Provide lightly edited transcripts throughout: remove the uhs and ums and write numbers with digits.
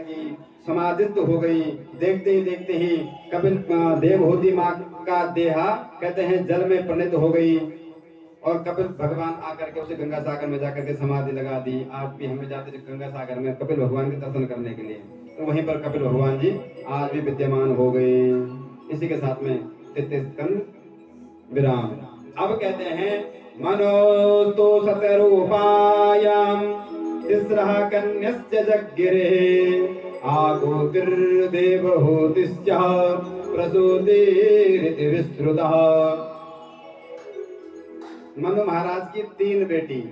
लगी, समाधिस्थ हो गई। देखते ही कपिल देवहूति माँ का देहा कहते हैं जल में परिणत हो गई और कपिल भगवान आकर के उसे गंगा सागर में जाकर के समाधि लगा दी। आज भी हमें जाते थे गंगा सागर में कपिल भगवान के दर्शन करने के लिए, तो वहीं पर कपिल भगवान जी आज भी विद्यमान हो गए। इसी के साथ में 33 स्कंद विराम। अब कहते हैं मनोस्तु सतरूपायां तिस्रः कन्यस्य जग्गिरे आगोतिर्देवहूतिश्च प्रसूतिरिति विस्तृतः। मनु महाराज की 3 बेटी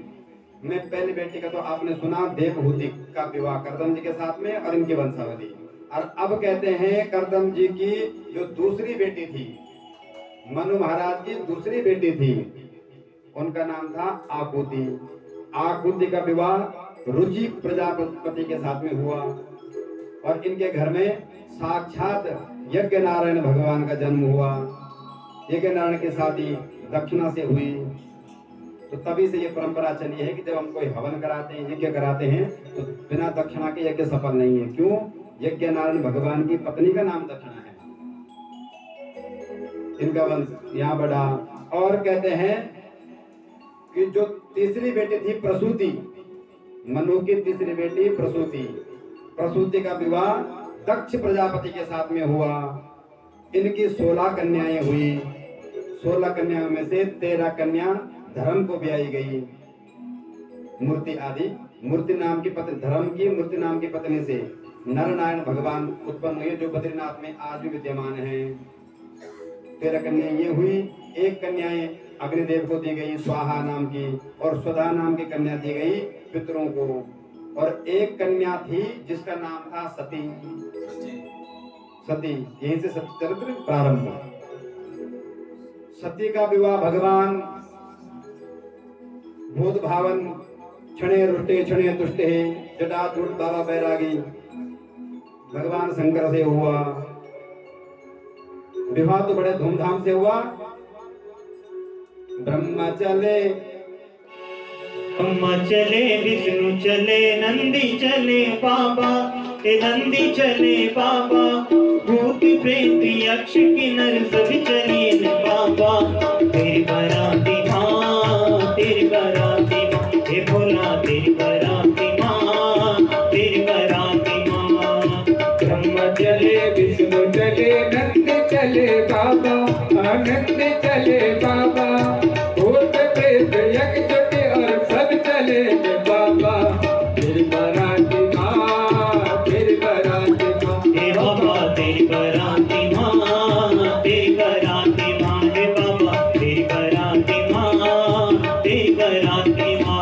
में पहली बेटी का तो आपने सुना, देवहूति का विवाह कर्दम जी के साथ में और इनकी वंशावली। और अब कहते हैं कर्दम जी की जो दूसरी बेटी थी, मनु महाराज की दूसरी बेटी थी, उनका नाम था आकुति। आकुति का विवाह रुचि प्रजापति के साथ में हुआ और इनके घर में साक्षात यज्ञ नारायण भगवान का जन्म हुआ। यज्ञ नारायण की शादी दक्षिणा से हुई, तो तभी से ये परंपरा चली है कि जब हम कोई हवन कराते हैं, यज्ञ कराते हैं, तो बिना दक्षिणा के यज्ञ सफल नहीं है। क्यों? यज्ञ नारायण भगवान की पत्नी का नाम दक्षिणा है, इनका वंश यहाँ बढ़ा। और कहते हैं कि जो तीसरी बेटी थी प्रसूति, मनु की तीसरी बेटी प्रसूति, प्रसूति का विवाह दक्ष प्रजापति के साथ में हुआ। इनकी 16 कन्याएं हुई। 16 कन्याओं में से 13 कन्या धर्म को ब्याई गई। मूर्ति आदि, मूर्ति नाम की पत्नी, धर्म की मूर्ति नाम की पत्नी से नरनारायण भगवान उत्पन्न हुए, जो बद्रीनाथ में आज भी विद्यमान है। 13 कन्या ये हुई। 1 कन्याएं अग्निदेव को दी गई स्वाहा नाम की, और स्वधा नाम की कन्या दी गई पितरों को। और 1 कन्या थी जिसका नाम था सती। सती, यहीं से सती चरित्र प्रारंभ हुआ। सती का विवाह भगवान भूत भावन क्षणे रुष्टे क्षणे तुष्टे जटाधूट बाबा बैरागी भगवान शंकर से हुआ। विवाह तो बड़े धूमधाम से हुआ। ब्रह्मा चले विष्णु चले नंदी चले बाबा, नंदी चले बाबा, भूत प्रेत यक्ष किन्नर सब चले बाबा। तेरी बराती माँ, तेरी बराती माँ, हे भोला तेरी बराती माँ, तेरी बराती माँ। ब्रह्मा चले विष्णु चले नंदी चले बाबा, आनंद चले बाबा, भूत प्रेत यज्ञ और सब चले बाबा। तेरी बराती माँ, तेरी बराती माँ, हे बाबा तेरी बराती माँ, तेरी बराती माँ, हे बाबा तेरी बराती माँ, तेरी बराती माँ।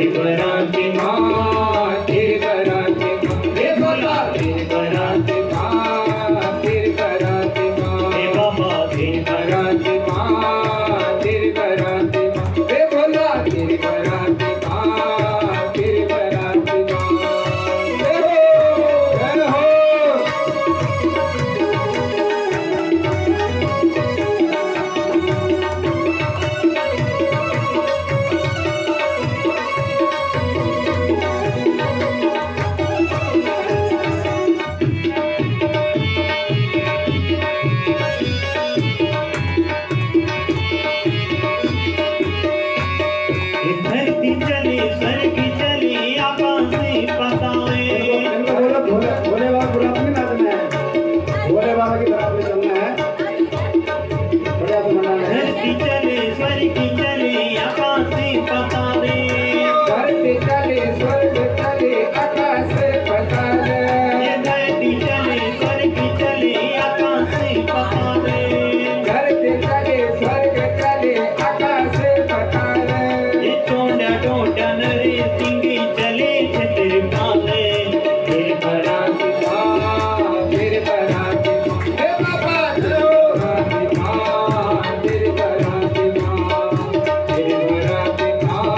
तेरी बराती माँ तेरी बराती माँ हे बोला तेरी बराती माँ तेरी बराती माँ हे बाबा तेरी बराती माँ तेरी बराती माँ हे बोला तेरी बराती माँ तेरी बराती माँ जय हो ये धरती चले स्वर्ग चले आकाश से पतावे इनको बोलो भोले भोले बाबा बुरा नहीं नाचना है, भोले बाबा की तरफ में चलना है, बढ़िया से मनाना है। धरती चले स्वर्ग चले आकाश से पतावे धरती चले स्वर्ग चले आकाश से पतावे ये धरती चले स्वर्ग चले आकाश से पतावे धरती चले स्वर्ग चले आकाश से पतावे ये टोंडा टोंडा नरे सिंगी चले छत्र पाले तेरे बराती माँ तेरे बराती माँ हे बाबा बराती माँ तेरे बराती माँ तेरे बराती माँ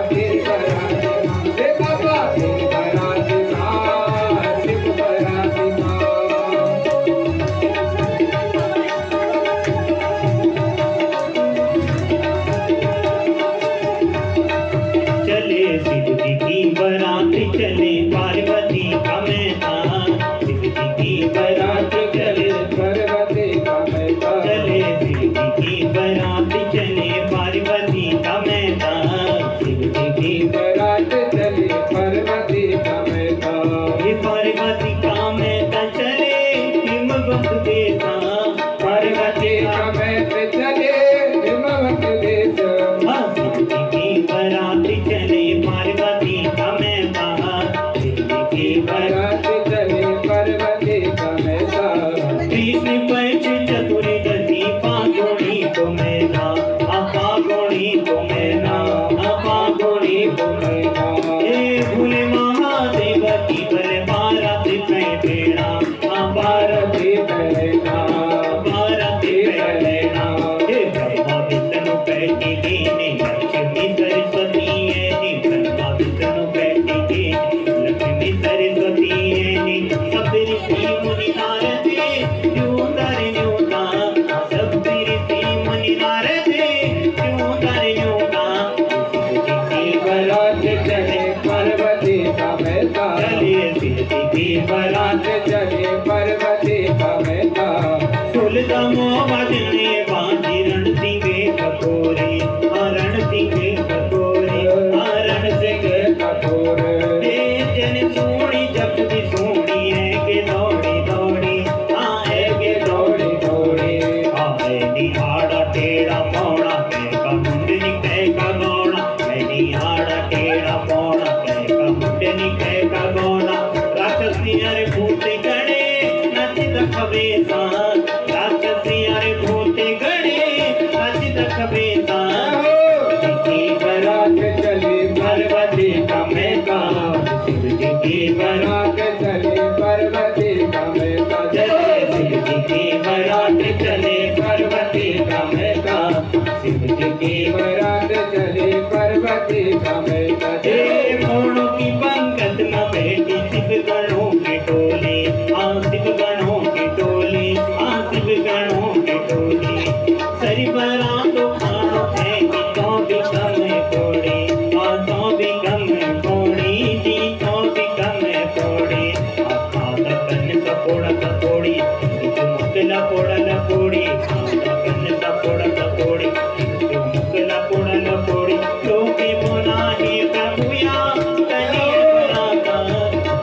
तेरे बराती माँ हे बाबा तेरे बराती माँ शिव बराती माँ चले शिव जी की बरात चले पार्वती का मैदान शिव जी की बरात चले पार्वती का मैदान चले शिव जी की बरात चले पार्वती का मैदान शिव जी की बरात चली पार्वती का मैदान ये पार्वती का मैदान चले हिमवत देसा पार्वती का मैदान चले हिमवत देश हाँ शिव जी की बरात चले पार्वती का मैदान शिव जी की बरात बरात चली पार्वती का मैदान कृष्ण पंच चतुर्दशी पागोणी को मैना पागोणी को मैना पागोणी को मैना हे भोले महादेव की बल भारत कह बेड़ा भारत कहना भारत कह लेना हे ब्रह्मा विष्णु पैटी देने लक्ष्मी सरस्वती है नी ब्रह्मा विष्णु पैटी देने लक्ष्मी सरस्वती है नी सब ऋषि मुनि नारद क्यों तारे न्योता सब ऋषि मुनि नारद क्यों तारे न्योता की बरात चले पार्वती का मैदान चले शिव की बरात चले पार्वती का मैदान सुलता मोहने बाजी रण सिंगे कपूरी रण सिंगे कपूरी रण सिंगे कपूर जन सोनी जब भी सोनी है के दौड़ी दौड़ी आए के दौड़ी दौड़ी आए निहाड़ा टेढ़ा पौड़ा कह का मुंडनी कह का गौड़ा मैं निहाड़ा टेढ़ा पौड़ा कह का मुंडनी कह का गौड़ा राक्षसी अरे भूते गणे नच दखबेसा राक्षसी अरे भूते गणे नच दखबेसा की बरात चली पार्वती का मैदान शिव जी की बरात बरात चली पार्वती का मैदान चले शिव जी की बरात चले पार्वती का मैदान शिव जी की बरात चली पार्वती का मैदान हे मोड़ों की पंगत में बैठी शिव गणों की टोली शिव गणों की टोली शिव गणों की टोली सरी बरातों खानो है कि तो भी कम कोड़ी तो भी कम कोड़ी जी तो भी कम कोड़ी खाता कन्न सपोड़ा सपोड़ी मुकला पोड़ा लपोड़ी खाता कन्न सपोड़ा सपोड़ी मुकला पोड़ा लपोड़ी लोके बोला हे प्रभुया कलिय बराता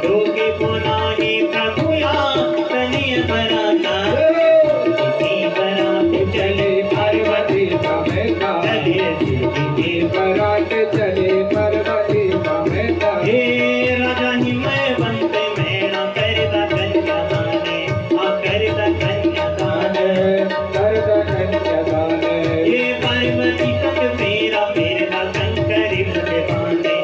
लोके बोला हे प्रभुया कलिय बराता की बरात चले पार्वती का मैदान चले शिव की बरात चली पार्वती का मैदान हे राजा हिमय बनते मेरा करदा कन्यादाने करदा कन्यादाने कन्यादान हे पार्वती संग मेरा शंकर मुझे बांधे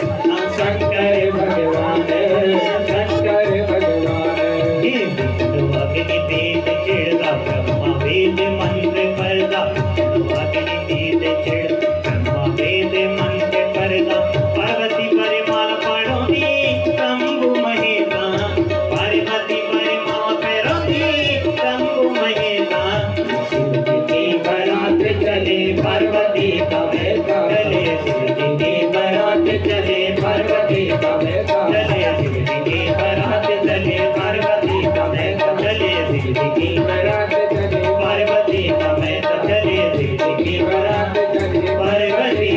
पार्वती का बेटा चले शिव जी की बारात चले पार्वती का बेटा चले शिव जी की बारात चले पार्वती का बेटा चले शिव जी की बारात चले पार्वती का बेटा चले शिव जी की बारात चले पार्वती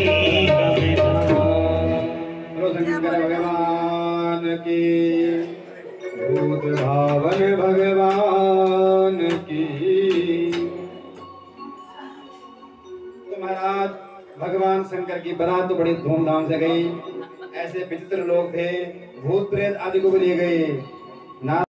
का बेटा। शंकर भगवान की, भूत भावन भगवान की। तो महाराज भगवान शंकर की बारात तो बड़ी धूमधाम से गई। ऐसे विचित्र लोग थे, भूत प्रेत आदि को भी लिए गए।